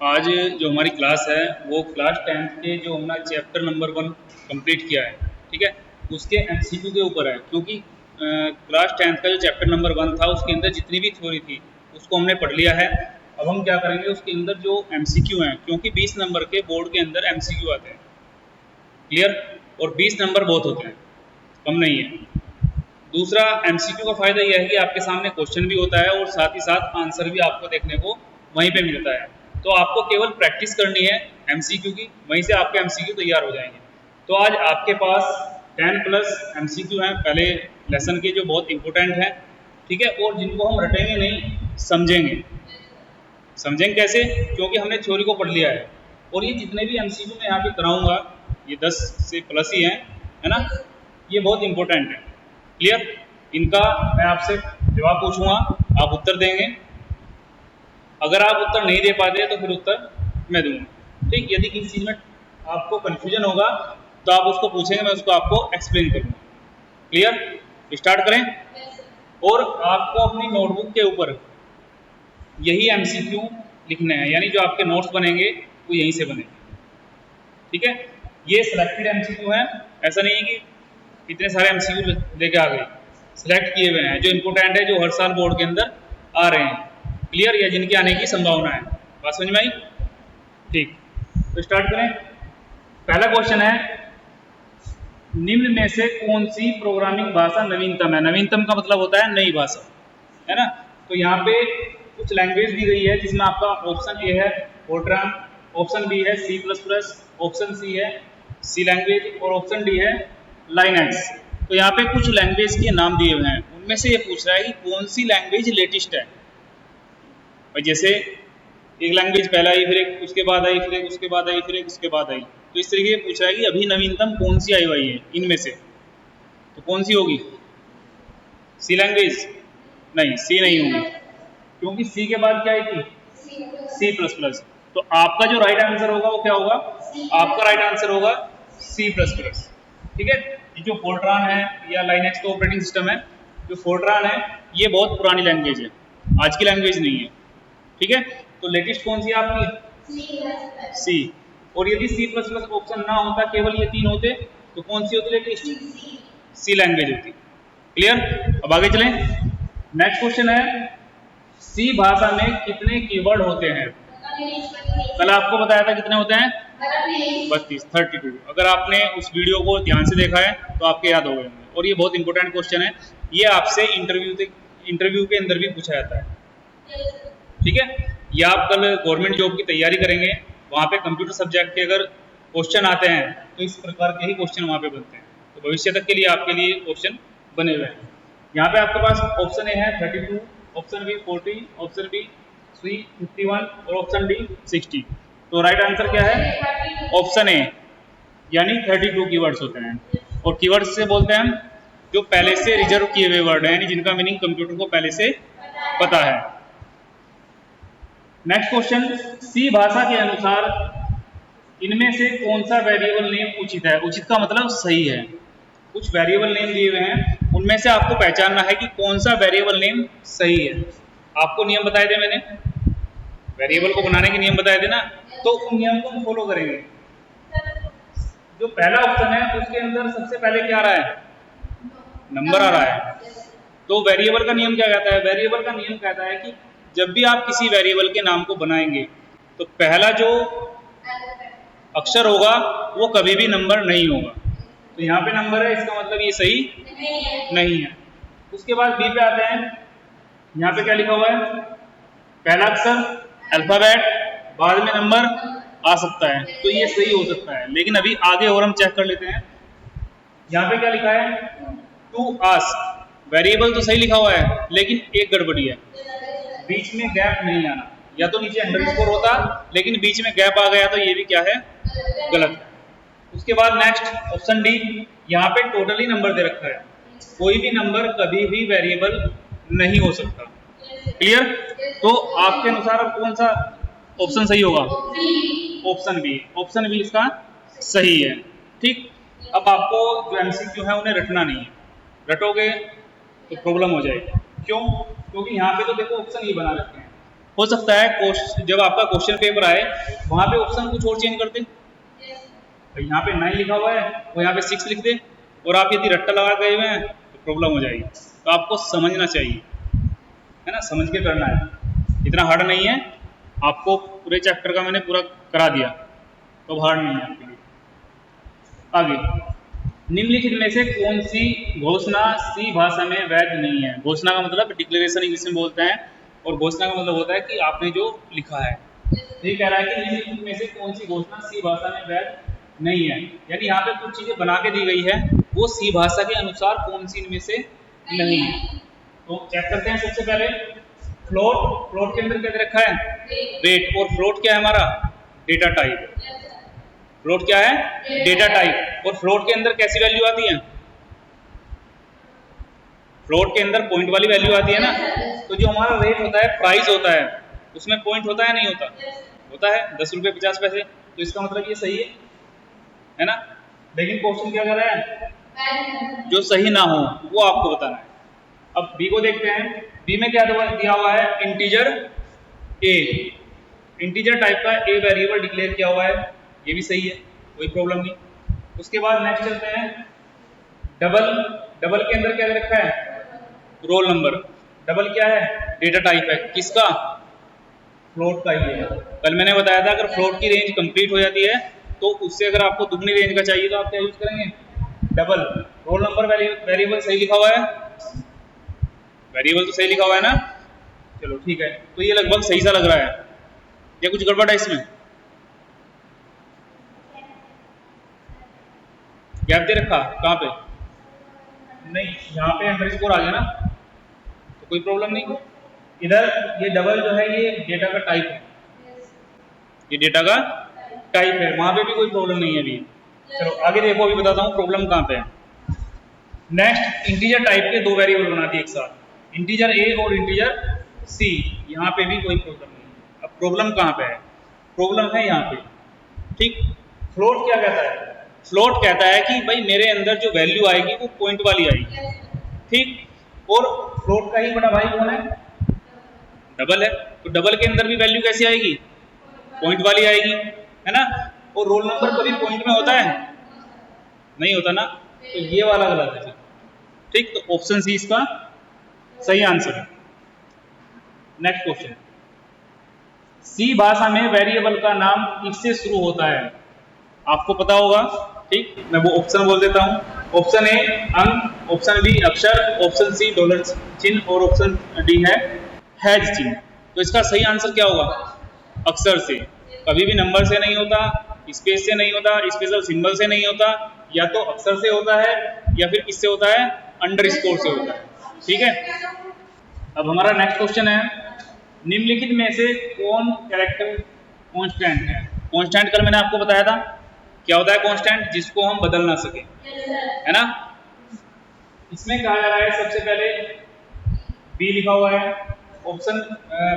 आज जो हमारी क्लास है वो क्लास 10th के जो हमने चैप्टर नंबर 1 कंप्लीट किया है, ठीक है, उसके एमसीक्यू के ऊपर है। क्योंकि क्लास 10th का जो चैप्टर नंबर 1 था उसके अंदर जितनी भी थ्योरी थी उसको हमने पढ़ लिया है। अब हम क्या करेंगे, उसके अंदर जो एमसीक्यू हैं, क्योंकि 20 नंबर के बोर्ड के अंदर एमसीक्यू आते हैं, क्लियर, और 20 नंबर बहुत होते हैं, कम नहीं है। दूसरा, एमसीक्यू का फायदा यह है कि आपके सामने क्वेश्चन भी होता है और साथ ही साथ आंसर भी आपको देखने को वहीं पे मिलता है। तो आपको केवल प्रैक्टिस करनी है एमसीक्यू की, वहीं से आपके एमसीक्यू तैयार हो जाएंगे। तो आज आपके पास 10 प्लस एमसीक्यू हैं पहले लेसन के, जो बहुत इंपॉर्टेंट हैं, ठीक है, और जिनको हम रटेंगे नहीं, समझेंगे। समझेंगे कैसे? क्योंकि हमने थ्योरी को पढ़ लिया है। और ये जितने भी एमसीक्यू मैं यहाँ पे कराऊंगा, ये 10 से प्लस ही हैं, है ना, ये बहुत इंपॉर्टेंट है। क्लियर? इनका मैं आपसे जवाब पूछूंगा, आप उत्तर देंगे। अगर आप उत्तर नहीं दे पाते तो फिर उत्तर मैं दूंगा, ठीक। यदि किसी चीज़ में आपको कन्फ्यूजन होगा तो आप उसको पूछेंगे, मैं उसको आपको एक्सप्लेन करूंगा। क्लियर? स्टार्ट करें। और आपको अपनी नोटबुक के ऊपर यही एमसीक्यू लिखने हैं, यानी जो आपके नोट्स बनेंगे वो यहीं से बनेंगे, ठीक है। ये सिलेक्टेड एमसीक्यू हैं, ऐसा नहीं है कि इतने सारे एमसीक्यू लेके आ गए, सिलेक्ट किए हुए हैं जो इंपॉर्टेंट है, जो हर साल बोर्ड के अंदर आ रहे हैं, क्लियर, या जिनके आने की संभावना है। बात समझ में आई? ठीक, तो स्टार्ट करें। पहला क्वेश्चन है, निम्न में से कौन सी प्रोग्रामिंग भाषा नवीनतम है? नवीनतम का मतलब होता है नई भाषा, है ना। तो यहाँ पे कुछ लैंग्वेज दी गई है, जिसमें आपका ऑप्शन ए है फोर्ट्रान, ऑप्शन बी है C plus plus, option C है सी लैंग्वेज और ऑप्शन डी है लाइनेक्स। तो यहाँ पे कुछ लैंग्वेज के नाम दिए हुए हैं, उनमें से ये पूछ रहा है कि कौन सी लैंग्वेज लेटेस्ट है। और जैसे एक लैंग्वेज पहला आई, फिर एक उसके बाद आई, फिर एक उसके बाद आई, फिर एक उसके बाद आई, तो इस तरीके से पूछ रहा है कि अभी नवीनतम कौन सी आई हुई है इनमें से, तो कौन सी होगी? सी लैंग्वेज? नहीं, सी नहीं होगी, क्योंकि सी के बाद क्या आई थी? C plus plus. तो आपका जो राइट आंसर होगा वो क्या होगा? आपका राइट आंसर होगा सी प्लस प्लस, ठीक है। ये जो फोर्ट्रान है या लाइनेक्स का ऑपरेटिंग सिस्टम है, जो फोर्ट्रान है ये बहुत पुरानी लैंग्वेज है, आज की लैंग्वेज नहीं है, ठीक है। तो लेटेस्ट कौन सी है आपकी? सी। और यदि सी प्लस प्लस ऑप्शन ना होता, केवल ये तीन होते, तो कौन सी होती लेटेस्ट? सी लैंग्वेज होती। क्लियर? अब आगे चलें। नेक्स्ट क्वेश्चन है, सी भाषा में कितने कीवर्ड होते हैं? कल आपको बताया था कितने होते हैं? 32, 32। अगर आपने उस वीडियो को ध्यान से देखा है तो आपके याद हो गए होंगे। और ये बहुत इंपॉर्टेंट क्वेश्चन है, ये आपसे इंटरव्यू के अंदर भी पूछा जाता है, ठीक है। ये आप कल गवर्नमेंट जॉब की तैयारी करेंगे, वहाँ पे कंप्यूटर सब्जेक्ट के अगर क्वेश्चन आते हैं तो इस प्रकार के ही क्वेश्चन वहाँ पे बनते हैं। तो भविष्य तक के लिए आपके लिए क्वेश्चन बने हुए हैं। यहाँ पे आपके पास ऑप्शन ए है 32, option B 40, option B C 51 और ऑप्शन डी 60। तो राइट आंसर क्या है? ऑप्शन ए, यानी 32 कीवर्ड्स होते हैं। और कीवर्ड्स से बोलते हैं हम जो पहले से रिजर्व किए हुए वर्ड हैं, यानी जिनका मीनिंग कंप्यूटर को पहले से पता है। नेक्स्ट क्वेश्चन, सी भाषा के अनुसार इनमें से कौन सा वेरिएबल नेम उचित है? उचित का मतलब सही है। कुछ वेरिएबल नेम दिए हुए हैं, उनमें से आपको पहचानना है कि कौन सा वेरिएबल नेम सही है। आपको नियम बताए थे मैंने, वेरिएबल को बनाने के नियम बताए थे ना, तो उन नियम को हम फॉलो करेंगे। जो पहला ऑप्शन है उसके अंदर सबसे पहले क्या आ रहा है? नंबर आ रहा है। तो वेरिएबल का नियम क्या कहता है? वेरिएबल का नियम कहता है कि जब भी आप किसी वेरिएबल के नाम को बनाएंगे तो पहला जो अक्षर होगा वो कभी भी नंबर नहीं होगा। तो यहाँ पे नंबर है, इसका मतलब ये सही नहीं है। उसके बाद बी पे आते हैं, यहाँ पे क्या लिखा हुआ है? पहला अक्षर अल्फाबेट, बाद में नंबर आ सकता है, तो ये सही हो सकता है। लेकिन अभी आगे और हम चेक कर लेते हैं। यहाँ पे क्या लिखा है? To ask. वेरिएबल तो सही लिखा हुआ है, लेकिन एक गड़बड़ी है, बीच में गैप नहीं आना। या तो नीचे अंडरस्कोर होता, लेकिन बीच में गैप आ गया तो ये भी क्या है? गलत है। उसके बाद नेक्स्ट ऑप्शन डी, यहाँ पे टोटली नंबर दे रखा है, कोई भी नंबर कभी भी वेरिएबल नहीं हो सकता। क्लियर? तो आपके अनुसार अब कौन सा ऑप्शन सही होगा? Option B. ऑप्शन बी इसका सही है, ठीक। अब आपको जो एमसीक्यू है उन्हें रटना नहीं है, रटोगे तो प्रॉब्लम हो जाएगी। क्यों? क्योंकि यहाँ पे तो देखो ऑप्शन ये बना रखे हैं, हो सकता है जब आपका क्वेश्चन पेपर आए वहां पे ऑप्शन कुछ और चेंज कर दे, तो यहाँ पे 9 लिखा हुआ है और यहाँ पे 6 लिख दे, और आप यदि रट्टा लगा गए हुए हैं तो प्रॉब्लम हो जाएगी। तो आपको समझना चाहिए, है ना, समझ के करना है, इतना हार्ड नहीं है। आपको पूरे चैप्टर का मैंने पूरा करा दिया, तो हार्ड नहीं है आपके लिए। आगे, निम्नलिखित में से कौन सी घोषणा सी भाषा में वैध नहीं है? घोषणा का मतलब डिक्लेरेशन इंग्लिश में बोलते हैं, और घोषणा का मतलब होता है कि आपने जो लिखा है। ये कह रहा है कि निम्नलिखित में से कौन सी घोषणा सी भाषा में वैध नहीं है, यानी यहाँ पे कुछ चीजें बना के दी गई है, वो सी भाषा के अनुसार कौन सी इनमें से नहीं है। तो चेक करते हैं। सबसे पहले फ्लोट, फ्लोट के अंदर क्या दे रखा है? वेट। और फ्लोट क्या है हमारा? Data type. फ्लोट क्या है? Data type. और फ्लोट के अंदर कैसी वैल्यू आती है? फ्लोट के अंदर पॉइंट वाली वैल्यू आती है ना। तो जो हमारा रेट होता है, प्राइस होता है, उसमें पॉइंट होता है नहीं होता? होता है, 10 रुपये 50 पैसे। तो इसका मतलब ये सही है ना। लेकिन क्वेश्चन क्या कर रहा है? जो सही ना हो वो आपको बताना है। अब बी को देखते हैं। बी में क्या दिया हुआ है? Integer a. इंटीजर टाइप का ए वेरिएबल डिक्लेयर किया हुआ है, ये भी सही है, कोई प्रॉब्लम नहीं। उसके बाद नेक्स्ट चलते हैं। डबल, डबल के अंदर क्या रखा है? Roll number. डबल क्या है? डेटा टाइप है, किसका? फ्लोट का ही है। कल मैंने बताया था अगर फ्लोट की रेंज कंप्लीट हो जाती है तो उससे अगर आपको दुगनी रेंज का चाहिए तो आप क्या यूज करेंगे? डबल। रोल नंबर वेरिएबल सही लिखा हुआ है? वेरिएबल तो सही लिखा हुआ है ना। चलो ठीक है, तो ये लगभग सही सा लग रहा है, या कुछ गड़बड़ है इसमें? गैप दे रखा कहाँ पे? नहीं, यहाँ पे अंडरस्कोर आ गया ना, तो कोई प्रॉब्लम नहीं। इधर ये डबल जो है ये डेटा का टाइप है, ये डेटा का टाइप है, वहां पे भी कोई प्रॉब्लम नहीं है अभी। चलो आगे देखो, अभी बताता हूँ प्रॉब्लम कहाँ पे है। नेक्स्ट, इंटीजर टाइप के दो वेरिएबल बना दिए एक साथ, इंटीजर ए और इंटीजर सी। यहाँ पे भी कोई प्रॉब्लम नहीं। अब प्रॉब्लम कहाँ पे है? प्रॉब्लम है यहाँ पे, ठीक। फ्लोट क्या कहता है? फ्लोट कहता है कि भाई मेरे अंदर जो वैल्यू आएगी वो पॉइंट वाली आएगी, ठीक। और फ्लोट का ही बड़ा भाई कौन है? डबल है। तो डबल के अंदर भी वैल्यू कैसी आएगी? पॉइंट वाली आएगी, है ना। और रोल नंबर कभी पॉइंट में होता है? नहीं होता ना, तो ये वाला गलत है, ठीक। तो ऑप्शन सी इसका सही आंसर है। नेक्स्ट क्वेश्चन, सी भाषा में वेरिएबल का नाम किससे शुरू होता है? आपको पता होगा, ठीक। मैं वो ऑप्शन बोल देता हूँ। ऑप्शन ए अंक, ऑप्शन बी अक्षर, ऑप्शन सी डॉलर चिन्ह, और ऑप्शन डी है हैज चिन्ह। तो इसका सही आंसर क्या होगा? अक्षर से। कभी भी नंबर से नहीं होता, स्पेस से नहीं होता, स्पेशल सिंबल से नहीं होता, या तो अक्षर से होता है या फिर किससे होता है? अंडरस्कोर से होता है, ठीक है। अब हमारा नेक्स्ट क्वेश्चन है, निम्नलिखित में से कौन कैरेक्टर कांस्टेंट है? कांस्टेंट कल मैंने आपको बताया था क्या होता है कांस्टेंट, जिसको हम बदल ना सके, है ना। इसमें कहा जा रहा है सबसे पहले बी लिखा हुआ है, ऑप्शन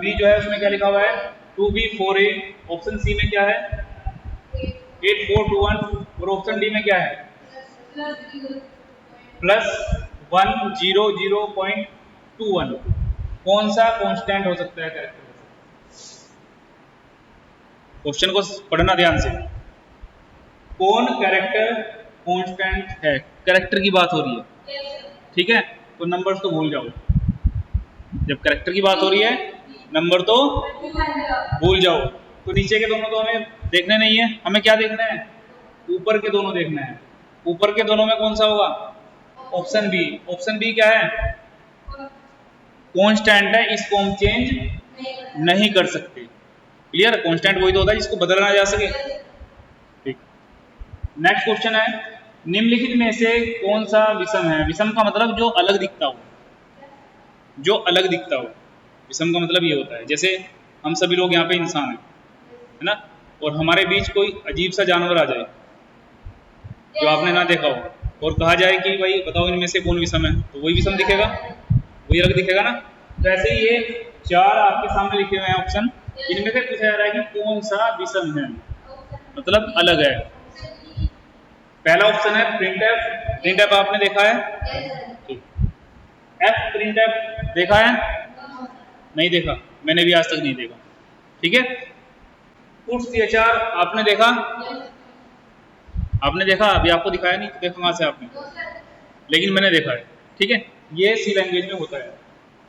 बी जो है उसमें क्या लिखा हुआ है? 2b 4a। ऑप्शन सी में क्या है? 8 4 2 1। और ऑप्शन डी में क्या है? प्लस 1 0 0.21। कौन सा कांस्टेंट हो सकता है कैरेक्टर? क्वेश्चन को पढ़ना ध्यान से। कौन कैरेक्टर कांस्टेंट है? कैरेक्टर की बात हो रही है, ठीक है। तो नंबर्स तो भूल जाओ, जब कैरेक्टर की बात हो रही है नंबर तो भूल जाओ। तो नीचे के दोनों तो हमें देखने नहीं है, हमें क्या देखना है? ऊपर के दोनों देखना है। ऊपर के दोनों में कौन सा होगा? Option B. ऑप्शन बी क्या है? कांस्टेंट है, इसको हम चेंज नहीं कर सकते। क्लियर? कांस्टेंट वही तो होता है जिसको बदला ना जा सके, ठीक। नेक्स्ट क्वेश्चन है, निम्नलिखित में से कौन सा विषम है? विषम का मतलब जो अलग दिखता हो, जो अलग दिखता हो। विषम का मतलब ये होता है जैसे हम सभी लोग यहाँ पे इंसान हैं, है ना, और हमारे बीच कोई अजीब सा जानवर आ जाए जो आपने ना देखा हो, और कहा जाए कि भाई बताओ इनमें से कौन विषम है, तो वही विषम दिखेगा, वही अलग दिखेगा ना। तो ऐसे ही ये 4 आपके सामने लिखे हुए हैं ऑप्शन, इनमें से पूछा जा रहा है कि कौन सा विषम है, मतलब अलग है। पहला ऑप्शन है प्रिंट एफ। प्रिंट एफ आपने देखा है? ठीक। एफ प्रिंट एफ देखा है? नहीं देखा, मैंने भी आज तक नहीं देखा। ठीक है, पुट्स सीएचआर आपने देखा, आपने देखा, अभी आपको दिखाया नहीं, देखा कहाँ से आपने, लेकिन मैंने देखा है। ठीक है, ये सी लैंग्वेज में होता है,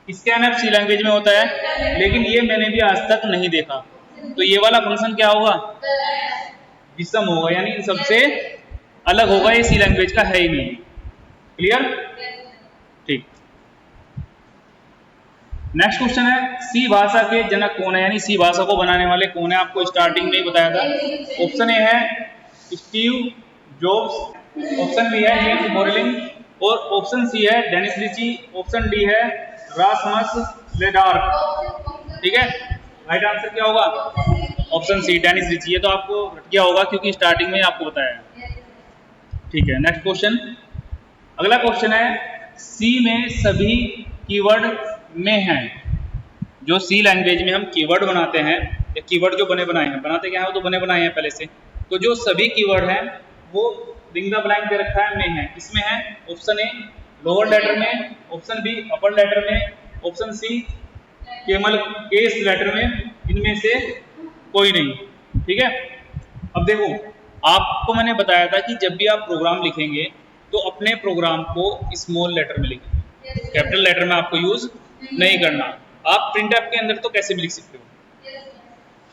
स्कैनएफ सी लैंग्वेज में होता है, लेकिन ये मैंने भी आज तक नहीं देखा। तो ये वाला फंक्शन क्या होगा, विषम होगा, यानी इन सबसे अलग होगा, ये सी लैंग्वेज का है ही नहीं। क्लियर? ठीक। नेक्स्ट क्वेश्चन है, सी भाषा के जनक कौन है, यानी सी भाषा को बनाने वाले कौन है, आपको स्टार्टिंग में ही बताया था। ऑप्शन ए है स्टीव जॉब्स, ऑप्शन बी है जेम्स मोरलिंग, और ऑप्शन सी है डेनिस रिची, ऑप्शन डी है रासमस लेडार्क। ठीक है, राइट आंसर क्या होगा, ऑप्शन सी डेनिस रिची। ये तो आपको रट गया होगा क्योंकि स्टार्टिंग में आपको बताया है। ठीक है, नेक्स्ट क्वेश्चन, अगला क्वेश्चन है, सी में सभी कीवर्ड में हैं, जो सी लैंग्वेज में हम कीवर्ड बनाते हैं, या कीवर्ड जो बने बनाए हैं, बनाते क्या है, वो तो बने बनाए हैं पहले से, तो जो सभी कीवर्ड हैं वो रिंग द ब्लैंक दे रखा है, में है, किसमें है, ऑप्शन ए लोअर लेटर में, ऑप्शन बी अपर लेटर में, ऑप्शन सी केवल केस लेटर में, इनमें से कोई नहीं। ठीक है, अब देखो, आपको मैंने बताया था कि जब भी आप प्रोग्राम लिखेंगे तो अपने प्रोग्राम को स्मॉल लेटर में लिखेंगे, कैपिटल लेटर में आपको यूज नहीं करना। आप प्रिंटफ के अंदर तो कैसे भी लिख सकते हो।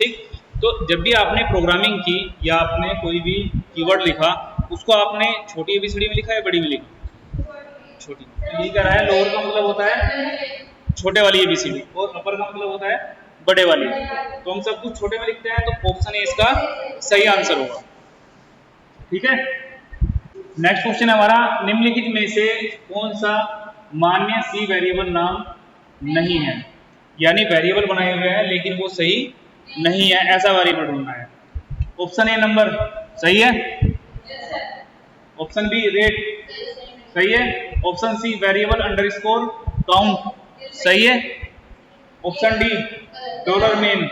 ठीक, तो जब भी आपने प्रोग्रामिंग की या आपने कोई भी कीवर्ड लिखा, उसको आपने छोटी एबीसीडी में लिखा है, बड़ी में लिखा, छोटी। ये कह रहा है लोअर का मतलब होता है छोटे वाली एबीसीडी, और अपर का मतलब होता है बड़े वाली। तो हम सब कुछ छोटे में लिखते हैं, तो ऑप्शन ए इसका सही आंसर होगा। ठीक है, नेक्स्ट क्वेश्चन है हमारा, निम्नलिखित में से कौन सा मान्य सी वेरिएबल नाम नहीं है, यानी वेरिएबल बनाए हुए हैं लेकिन वो सही नहीं है, ऐसा वेरिएबल ढूंढना है। ऑप्शन ए नंबर सही है, ऑप्शन बी रेट सही है, option C variable underscore count सही है, ऑप्शन डी डॉलर मेन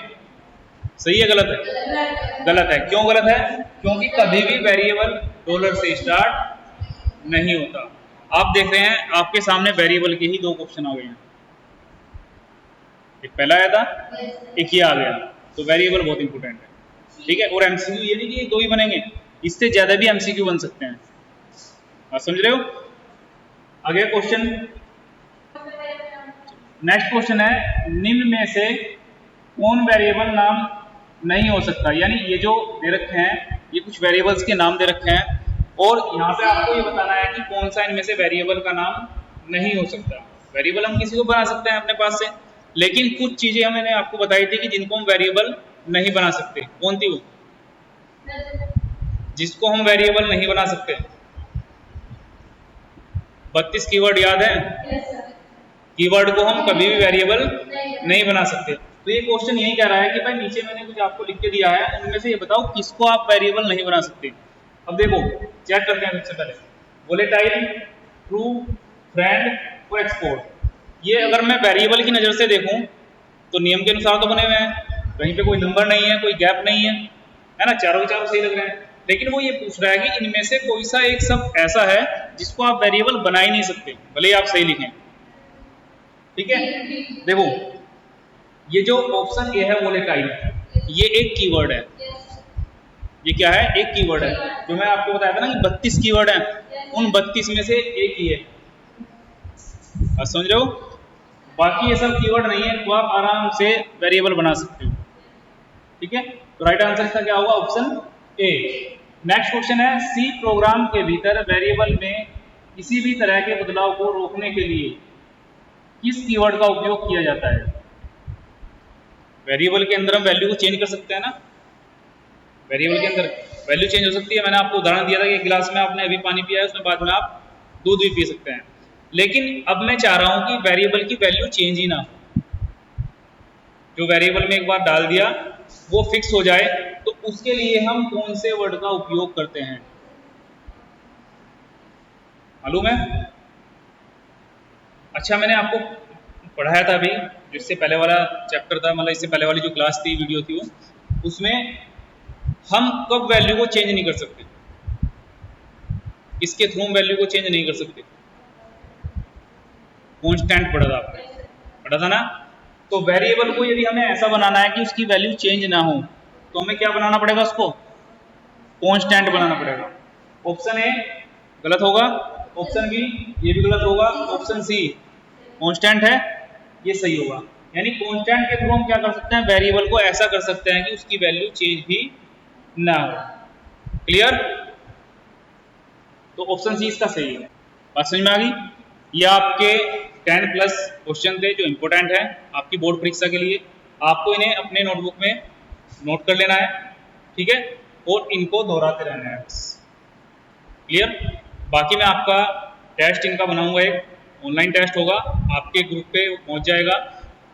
सही है, गलत है, गलत है। क्यों गलत है, क्योंकि कभी भी वेरिएबल डॉलर से स्टार्ट नहीं होता। आप देख रहे हैं आपके सामने वेरिएबल के ही दो क्वेश्चन आ गए हैं, एक पहला आया था, एक ये आ गया, तो वेरिएबल बहुत इंपॉर्टेंट है। ठीक है, और एमसीक्यू ये नहीं कि दो ही बनेंगे, इससे ज्यादा भी एमसीक्यू बन सकते हैं, आप समझ रहे हो। आगे क्वेश्चन, नेक्स्ट क्वेश्चन है, निम्न में से कौन वेरिएबल नाम नहीं हो सकता, यानी ये जो दे रखे हैं ये कुछ वेरिएबल्स के नाम दे रखे हैं, और यहाँ पे आपको ये बताना है कि कौन सा इनमें से वेरिएबल का नाम नहीं हो सकता। वेरिएबल हम किसी को बना सकते हैं अपने पास से, लेकिन कुछ चीजें मैंने आपको बताई थी कि जिनको हम वेरिएबल नहीं बना सकते। कौन थी वो, जिसको हम वेरिएबल नहीं बना सकते? 32 कीवर्ड याद है? कीवर्ड को हम कभी भी वेरिएबल नहीं बना सकते। तो ये क्वेश्चन यही कह रहा है कि भाई नीचे मैंने कुछ आपको लिख के दिया है, उनमें से ये बताओ किसको आप वेरिएबल नहीं बना सकते। अब देखो चेक करते हैं सबसे पहले, वोलेटाइल, ट्रू, फ्रेंड और एक्सपोर्ट। ये अगर मैं वेरिएबल की नज़र से देखूं तो नियम के अनुसार तो बने हुए हैं, कहीं पे कोई नंबर नहीं है, कोई गैप नहीं है, है ना, चारों के चारों सही लग रहे हैं। लेकिन वो ये पूछ रहा है कि इनमें से कोई सा एक शब्द ऐसा है जिसको आप वेरिएबल बना ही नहीं सकते, भले ही आप सही लिखें। ठीक है, देखो ये जो ऑप्शन ए है वोलेटाइल, ये एक कीवर्ड है। ये क्या है? एक कीवर्ड है। जो मैं आपको बताया था ना कि 32 कीवर्ड हैं, उन 32 में से एक ही है, आप समझ रहे हो। बाकी ये सब कीवर्ड नहीं है, तो आप आराम से वेरिएबल बना सकते हो। ठीक है, तो राइट आंसर इसका क्या होगा? Option A. नेक्स्ट क्वेश्चन है, सी प्रोग्राम के भीतर वेरिएबल में किसी भी तरह के बदलाव को रोकने के लिए किस कीवर्ड का उपयोग किया जाता है? वेरिएबल के अंदर हम वैल्यू को चेंज कर सकते हैं ना, वेरिएबल के अंदर वैल्यू चेंज हो सकती है। मैंने आपको उदाहरण दिया था कि गिलास में आपने अभी पानी पिया है, उसमें बाद में आप दूध भी पी सकते हैं। लेकिन अब मैं चाह रहा हूं कि वेरिएबल की वैल्यू चेंज ही ना हो, जो वेरिएबल में एक बार डाल दिया वो फिक्स हो जाए, तो उसके लिए हम कौन से वर्ड का उपयोग करते हैं? मालूम है? अच्छा, मैंने आपको पढ़ाया था अभी, जिससे पहले वाला चैप्टर था, मतलब इससे पहले वाली जो क्लास थी, वीडियो थी, वो उसमें हम कब वैल्यू को चेंज नहीं कर सकते, इसके थ्रू हम वैल्यू को चेंज नहीं कर सकते। कांस्टेंट पढ़ा था आपने, पढ़ा था ना, तो वेरिएबल को यदि हमें ऐसा बनाना है कि उसकी वैल्यू चेंज ना हो तो हमें क्या बनाना पड़ेगा, उसको कांस्टेंट बनाना पड़ेगा। ऑप्शन ए गलत होगा, ऑप्शन बी ये भी गलत होगा, ऑप्शन सी कांस्टेंट है ये सही होगा। यानी कांस्टेंट के थ्रू हम क्या कर सकते हैं, वेरिएबल को ऐसा कर सकते हैं कि उसकी वैल्यू चेंज भी ना हो। क्लियर? तो ऑप्शन सी इसका सही है। बात समझ में आ गई? ये आपके 10+ क्वेश्चन थे जो इंपॉर्टेंट है आपकी बोर्ड परीक्षा के लिए। आपको इन्हें अपने नोटबुक में नोट कर लेना है, ठीक है, और इनको दोहराते रहना है बस। क्लियर? बाकी मैं आपका टेस्ट इनका बनाऊंगा, एक ऑनलाइन टेस्ट होगा, आपके ग्रुप पे पहुंच जाएगा।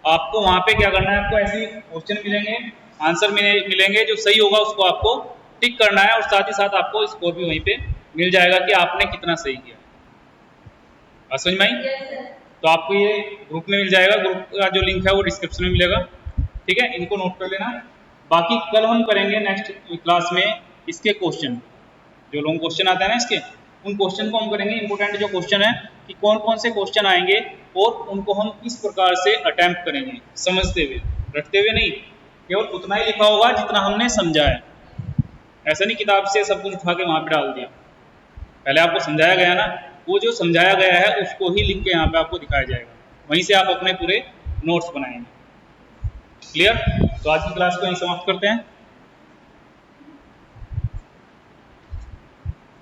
आपको वहां पे क्या करना है, आपको ऐसे क्वेश्चन मिलेंगे, आंसर मिलेंगे, जो सही होगा उसको आपको टिक करना है और साथ ही साथ आपको स्कोर भी वहीं पे मिल जाएगा कि आपने कितना सही किया। समझ में आई? तो आपको ये ग्रुप में मिल जाएगा, ग्रुप का जो लिंक है वो डिस्क्रिप्शन में मिलेगा, ठीक है, इनको नोट कर लेना। बाकी कल हम करेंगे नेक्स्ट क्लास में इसके क्वेश्चन, जो लॉन्ग क्वेश्चन आता है ना इसके, उन क्वेश्चन को हम करेंगे। इंपोर्टेंट जो क्वेश्चन है कि कौन कौन से क्वेश्चन आएंगे और उनको हम किस प्रकार से अटेम्प्ट करेंगे, समझते हुए, रटते हुए नहीं, केवल उतना ही लिखा होगा जितना हमने समझा है। ऐसा नहीं किताब से सब कुछ उठा के वहां पे डाल दिया, पहले आपको समझाया गया ना, वो जो समझाया गया है उसको ही लिख के यहाँ पे आपको दिखाया जाएगा, वहीं से आप अपने पूरे नोट्स बनाएंगे। क्लियर? तो आज की क्लास को यहीं समाप्त करते हैं।